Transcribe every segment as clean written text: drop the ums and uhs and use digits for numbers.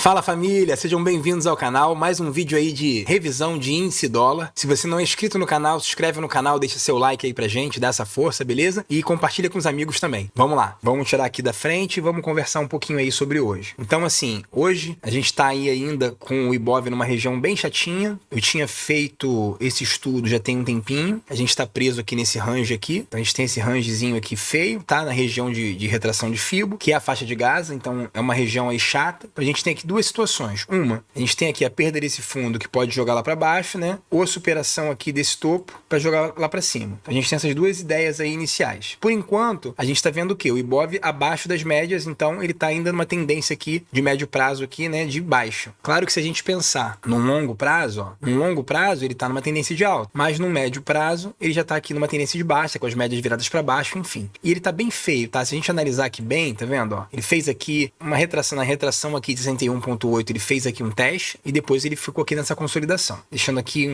Fala família, sejam bem-vindos ao canal, mais um vídeo aí de revisão de índice dólar. Se você não é inscrito no canal, se inscreve no canal, deixa seu like aí pra gente, dá essa força, beleza? E compartilha com os amigos também. Vamos lá, vamos tirar aqui da frente e vamos conversar um pouquinho aí sobre hoje. Então assim, hoje a gente tá aí ainda com o Ibov numa região bem chatinha. Eu tinha feito esse estudo já tem um tempinho, a gente tá preso aqui nesse range aqui. Então a gente tem esse rangezinho aqui feio, tá? Na região de retração de Fibo, que é a faixa de Gaza, então é uma região aí chata. A gente tem aqui duas situações. Uma, a gente tem aqui a perda desse fundo que pode jogar lá para baixo, né? Ou a superação aqui desse topo para jogar lá para cima. A gente tem essas duas ideias aí iniciais. Por enquanto, a gente tá vendo o quê? O Ibov abaixo das médias, então ele tá ainda numa tendência aqui de médio prazo aqui, né? De baixa. Claro que se a gente pensar num longo prazo, ó, num longo prazo ele tá numa tendência de alta, mas no médio prazo ele já tá aqui numa tendência de baixa, com as médias viradas para baixo, enfim. E ele tá bem feio, tá? Se a gente analisar aqui bem, tá vendo, ó? Ele fez aqui uma retração, na retração aqui de 61,8, ele fez aqui um teste e depois ele ficou aqui nessa consolidação, deixando aqui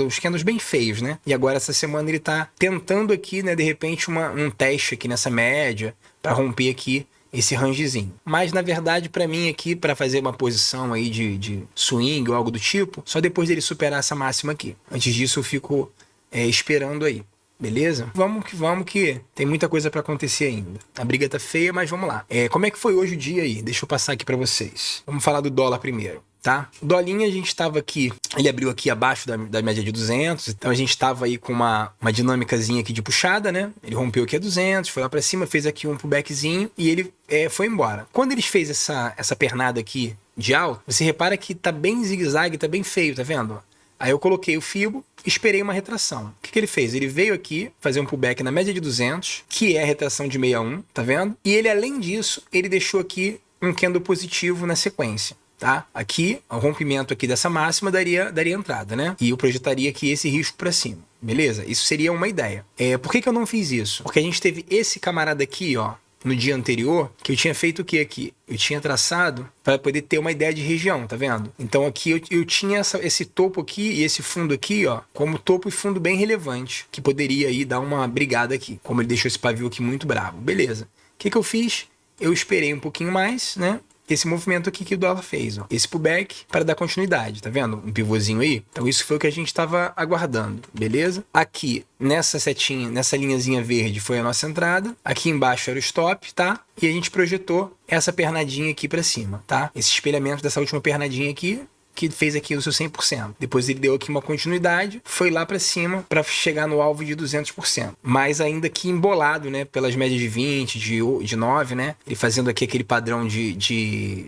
uns candles bem feios, né? E agora essa semana ele tá tentando aqui, né, de repente um teste aqui nessa média para romper aqui esse rangezinho. Mas na verdade para mim aqui, para fazer uma posição aí de swing ou algo do tipo, só depois dele superar essa máxima aqui. Antes disso eu fico esperando aí. Beleza? Vamos que tem muita coisa pra acontecer ainda. A briga tá feia, mas vamos lá. Como é que foi hoje o dia aí? Deixa eu passar aqui pra vocês. Vamos falar do dólar primeiro, tá? O dolinha a gente tava aqui, ele abriu aqui abaixo da média de 200, então a gente tava aí com uma dinâmicazinha aqui de puxada, né? Ele rompeu aqui a 200, foi lá pra cima, fez aqui um pullbackzinho e ele foi embora. Quando ele fez essa pernada aqui de alta, você repara que tá bem zigue-zague, tá bem feio, tá vendo? Aí eu coloquei o Fibo, esperei uma retração. O que ele fez? Ele veio aqui fazer um pullback na média de 200, que é a retração de 61, tá vendo? E ele, além disso, ele deixou aqui um candle positivo na sequência, tá? Aqui, o rompimento aqui dessa máxima daria entrada, né? E eu projetaria aqui esse risco para cima, beleza? Isso seria uma ideia. Por que eu não fiz isso? Porque a gente teve esse camarada aqui, ó, no dia anterior, que eu tinha feito o que aqui? Eu tinha traçado para poder ter uma ideia de região, tá vendo? Então aqui eu tinha esse topo aqui e esse fundo aqui, ó, como topo e fundo bem relevante, que poderia aí dar uma brigada aqui, como ele deixou esse pavio aqui muito bravo. Beleza. O que eu fiz? Eu esperei um pouquinho mais, né? Esse movimento aqui que o dólar fez, ó. Esse pullback para dar continuidade, tá vendo? Um pivôzinho aí. Então isso foi o que a gente estava aguardando, beleza? Aqui, nessa setinha, nessa linhazinha verde foi a nossa entrada. Aqui embaixo era o stop, tá? E a gente projetou essa pernadinha aqui para cima, tá? Esse espelhamento dessa última pernadinha aqui, que fez aqui o seu 100%. Depois ele deu aqui uma continuidade, foi lá para cima para chegar no alvo de 200%. Mas ainda que embolado, né, pelas médias de 20, de 9, né? Ele fazendo aqui aquele padrão de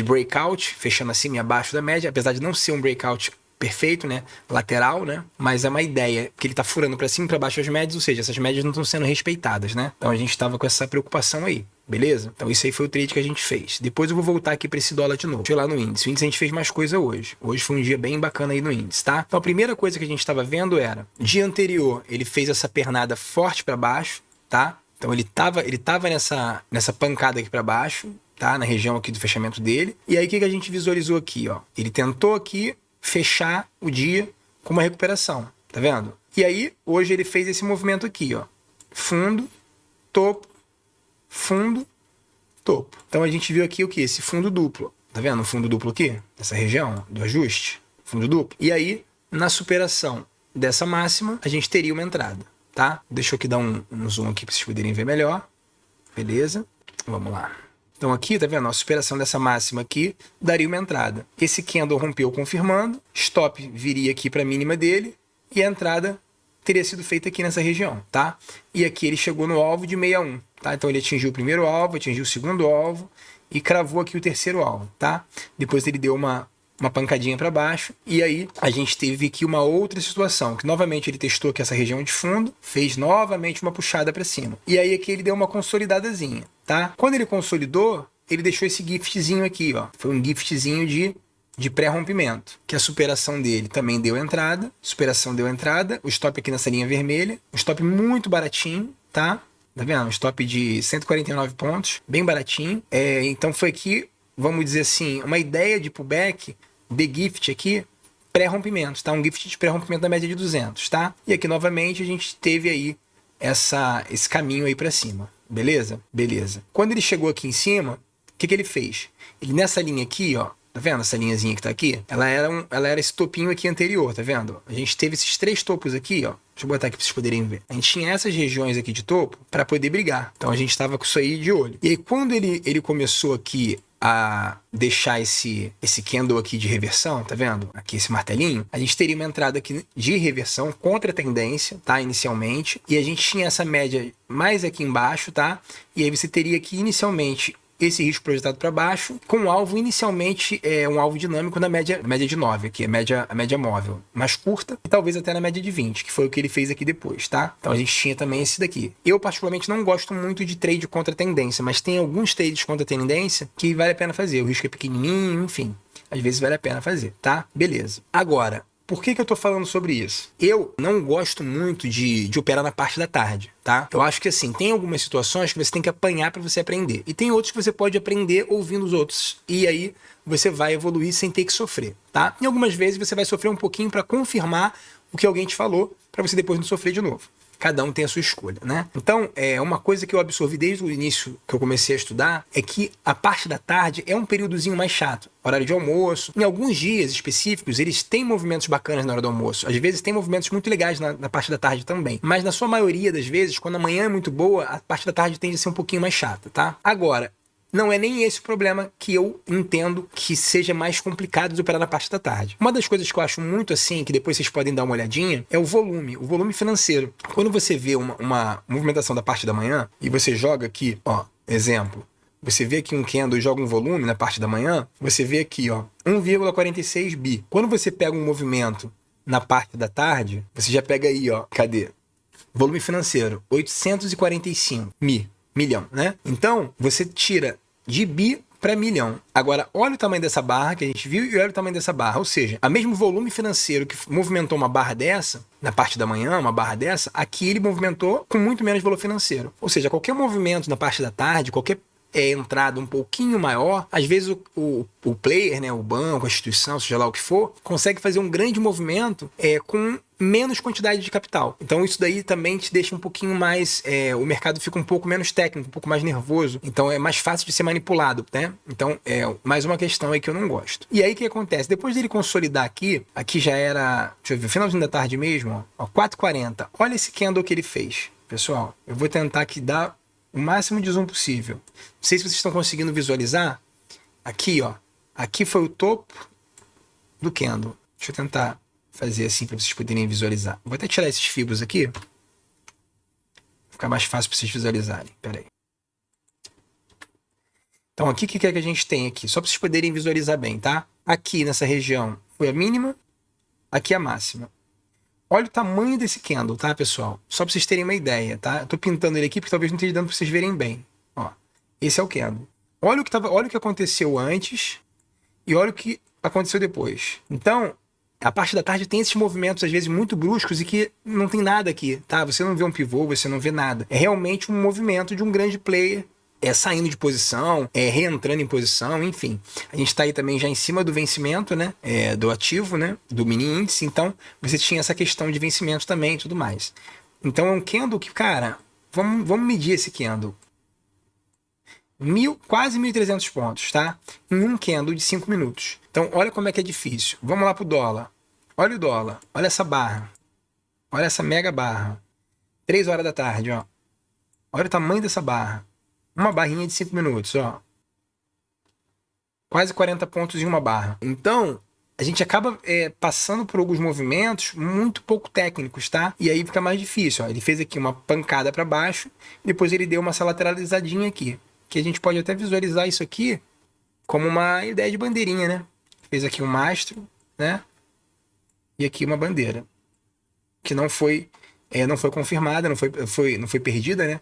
breakout, fechando acima e abaixo da média, apesar de não ser um breakout perfeito, né, lateral, né, mas é uma ideia que ele tá furando para cima e para baixo as médias, ou seja, essas médias não estão sendo respeitadas, né? Então a gente tava com essa preocupação aí. Beleza? Então isso aí foi o trade que a gente fez. Depois eu vou voltar aqui para esse dólar de novo. Deixa eu ir lá no índice. O índice a gente fez mais coisa hoje. Hoje foi um dia bem bacana aí no índice, tá? Então a primeira coisa que a gente estava vendo era, dia anterior ele fez essa pernada forte para baixo, tá? Então ele tava nessa pancada aqui para baixo, tá? Na região aqui do fechamento dele. E aí o que a gente visualizou aqui, ó? Ele tentou aqui fechar o dia com uma recuperação, tá vendo? E aí hoje ele fez esse movimento aqui, ó. Fundo, topo, fundo, topo. Então a gente viu aqui o que? Esse fundo duplo. Tá vendo o fundo duplo aqui? Essa região do ajuste. Fundo duplo. E aí, na superação dessa máxima, a gente teria uma entrada, tá? Deixa eu aqui dar um zoom aqui para vocês poderem ver melhor. Beleza? Vamos lá. Então aqui, tá vendo? A superação dessa máxima aqui daria uma entrada. Esse candle rompeu confirmando. Stop viria aqui para a mínima dele. E a entrada teria sido feita aqui nessa região, tá? E aqui ele chegou no alvo de 61, tá? Então ele atingiu o primeiro alvo, atingiu o segundo alvo e cravou aqui o terceiro alvo, tá? Depois ele deu uma pancadinha para baixo e aí a gente teve aqui uma outra situação, que novamente ele testou aqui essa região de fundo, fez novamente uma puxada para cima. E aí aqui ele deu uma consolidadazinha, tá? Quando ele consolidou, ele deixou esse giftzinho aqui, ó. Foi um giftzinho de pré-rompimento, que a superação dele também deu entrada, o stop aqui nessa linha vermelha, um stop muito baratinho, tá? Tá vendo? Um stop de 149 pontos, bem baratinho. Então foi aqui, vamos dizer assim, uma ideia de pullback de gift aqui, pré-rompimento, tá? Um gift de pré-rompimento da média de 200, tá? E aqui novamente a gente teve aí esse caminho aí para cima, beleza? Beleza. Quando ele chegou aqui em cima, o que ele fez? Ele nessa linha aqui, ó, Tá vendo essa linhazinha que tá aqui? Ela era esse topinho aqui anterior, tá vendo? A gente teve esses 3 topos aqui, ó. Deixa eu botar aqui pra vocês poderem ver. A gente tinha essas regiões aqui de topo para poder brigar. Então a gente tava com isso aí de olho. E aí quando ele começou aqui a deixar esse candle aqui de reversão, tá vendo? Aqui esse martelinho, a gente teria uma entrada aqui de reversão contra a tendência, tá? Inicialmente. E a gente tinha essa média mais aqui embaixo, tá? E aí você teria aqui inicialmente esse risco projetado para baixo, com um alvo inicialmente um alvo dinâmico na média de 9, aqui, a média móvel, mais curta, e talvez até na média de 20, que foi o que ele fez aqui depois, tá? Então a gente tinha também esse daqui. Eu particularmente não gosto muito de trade contra tendência, mas tem alguns trades contra tendência que vale a pena fazer. O risco é pequenininho, enfim, às vezes vale a pena fazer, tá? Beleza. Agora, por que eu tô falando sobre isso? Eu não gosto muito de operar na parte da tarde, tá? Eu acho que assim, tem algumas situações que você tem que apanhar para você aprender. E tem outros que você pode aprender ouvindo os outros. E aí você vai evoluir sem ter que sofrer, tá? E algumas vezes você vai sofrer um pouquinho para confirmar o que alguém te falou, para você depois não sofrer de novo. Cada um tem a sua escolha, né? Então, uma coisa que eu absorvi desde o início que eu comecei a estudar é que a parte da tarde é um períodozinho mais chato. Horário de almoço. Em alguns dias específicos, eles têm movimentos bacanas na hora do almoço. Às vezes tem movimentos muito legais na parte da tarde também. Mas na sua maioria das vezes, quando a manhã é muito boa, a parte da tarde tende a ser um pouquinho mais chata, tá? Agora, não é nem esse o problema que eu entendo que seja mais complicado de operar na parte da tarde. Uma das coisas que eu acho muito assim, que depois vocês podem dar uma olhadinha, é o volume financeiro. Quando você vê uma movimentação da parte da manhã e você joga aqui, ó, exemplo, você vê aqui um candle e joga um volume na parte da manhã, você vê aqui, ó, 1,46 bi. Quando você pega um movimento na parte da tarde, você já pega aí, ó, cadê? Volume financeiro, 845 milhão, né? Então, você tira de bi para milhão. Agora, olha o tamanho dessa barra que a gente viu e olha o tamanho dessa barra. Ou seja, o mesmo volume financeiro que movimentou uma barra dessa, na parte da manhã, uma barra dessa, aqui ele movimentou com muito menos valor financeiro. Ou seja, qualquer movimento na parte da tarde, qualquer entrada um pouquinho maior, às vezes o player, né, o banco, a instituição, seja lá o que for, consegue fazer um grande movimento com menos quantidade de capital. Então isso daí também te deixa um pouquinho mais, o mercado fica um pouco menos técnico, um pouco mais nervoso, então é mais fácil de ser manipulado, né? Então mais uma questão aí que eu não gosto. E aí o que acontece? Depois dele consolidar aqui já era, deixa eu ver, finalzinho da tarde mesmo, ó 4h40, olha esse candle que ele fez, pessoal. Eu vou tentar aqui dar o máximo de zoom possível. Não sei se vocês estão conseguindo visualizar. Aqui, ó. Aqui foi o topo do candle. Deixa eu tentar fazer assim para vocês poderem visualizar. Vou até tirar esses fibros aqui. Vai ficar mais fácil para vocês visualizarem. Pera aí. Então aqui, o que é que a gente tem aqui? Só para vocês poderem visualizar bem, tá? Aqui nessa região foi a mínima. Aqui a máxima. Olha o tamanho desse candle, tá, pessoal? Só para vocês terem uma ideia, tá? Eu tô pintando ele aqui porque talvez não esteja dando para vocês verem bem. Ó, esse é o candle. Olha o que aconteceu antes e olha o que aconteceu depois. Então, a parte da tarde tem esses movimentos, às vezes, muito bruscos e que não tem nada aqui, tá? Você não vê um pivô, você não vê nada. É realmente um movimento de um grande player saindo de posição, reentrando em posição, enfim. A gente está aí também já em cima do vencimento, né? Do ativo, né? Do mini índice. Então, você tinha essa questão de vencimento também e tudo mais. Então, é um candle que, cara, vamos medir esse candle. Quase 1.300 pontos, tá? Em um candle de 5 minutos. Então, olha como é que é difícil. Vamos lá pro dólar. Olha o dólar. Olha essa barra. Olha essa mega barra. 3 horas da tarde, ó. Olha o tamanho dessa barra. Uma barrinha de 5 minutos, ó. Quase 40 pontos em uma barra. Então, a gente acaba passando por alguns movimentos muito pouco técnicos, tá? E aí fica mais difícil, ó. Ele fez aqui uma pancada para baixo, depois ele deu uma lateralizadinha aqui. Que a gente pode até visualizar isso aqui como uma ideia de bandeirinha, né? Fez aqui um mastro, né? E aqui uma bandeira. Que não foi confirmada, não foi perdida, né?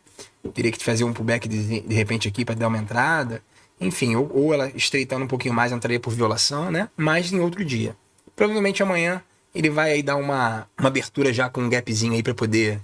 Teria que fazer um pullback de repente aqui para dar uma entrada. Enfim, ou ela estreitando um pouquinho mais entraria por violação, né? Mas em outro dia. Provavelmente amanhã ele vai aí dar uma abertura já com um gapzinho aí para poder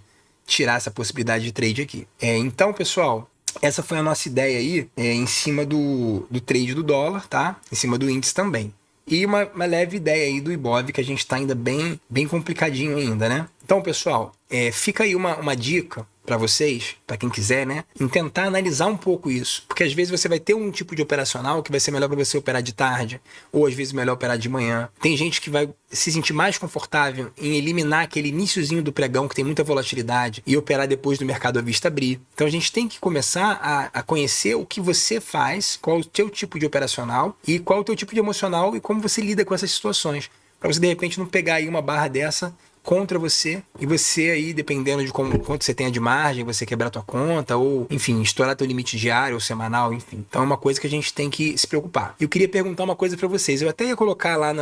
tirar essa possibilidade de trade aqui. Então, pessoal, essa foi a nossa ideia aí em cima do trade do dólar, tá? Em cima do índice também. E uma leve ideia aí do Ibov, que a gente está ainda bem complicadinho ainda, né? Então, pessoal, fica aí uma dica para vocês, para quem quiser, né, em tentar analisar um pouco isso, porque às vezes você vai ter um tipo de operacional que vai ser melhor para você operar de tarde, ou às vezes melhor operar de manhã. Tem gente que vai se sentir mais confortável em eliminar aquele iniciozinho do pregão que tem muita volatilidade e operar depois do mercado à vista abrir. Então a gente tem que começar a conhecer o que você faz, qual o teu tipo de operacional e qual o teu tipo de emocional e como você lida com essas situações, para você de repente não pegar aí uma barra dessa contra você, e você aí, dependendo de quanto você tenha de margem, você quebrar tua conta, ou, enfim, estourar teu limite diário ou semanal, enfim. Então é uma coisa que a gente tem que se preocupar. Eu queria perguntar uma coisa para vocês. Eu até ia colocar lá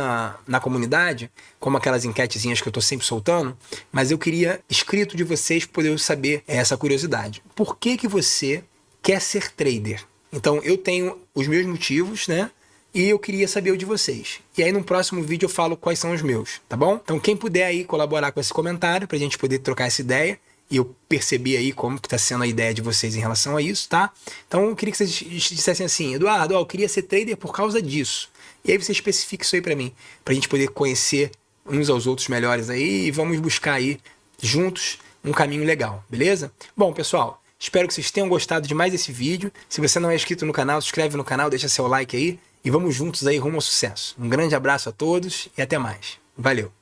na comunidade, como aquelas enquetezinhas que eu tô sempre soltando, mas eu queria escrito de vocês para poder saber essa curiosidade. Por que que você quer ser trader? Então eu tenho os meus motivos, né? E eu queria saber o de vocês. E aí no próximo vídeo eu falo quais são os meus, tá bom? Então quem puder aí colaborar com esse comentário pra gente poder trocar essa ideia e eu perceber aí como que tá sendo a ideia de vocês em relação a isso, tá? Então eu queria que vocês dissessem assim: Eduardo, eu queria ser trader por causa disso. E aí você especifica isso aí pra mim, pra gente poder conhecer uns aos outros melhores aí e vamos buscar aí juntos um caminho legal, beleza? Bom, pessoal, espero que vocês tenham gostado de mais esse vídeo. Se você não é inscrito no canal, se inscreve no canal, deixa seu like aí. E vamos juntos aí rumo ao sucesso. Um grande abraço a todos e até mais. Valeu!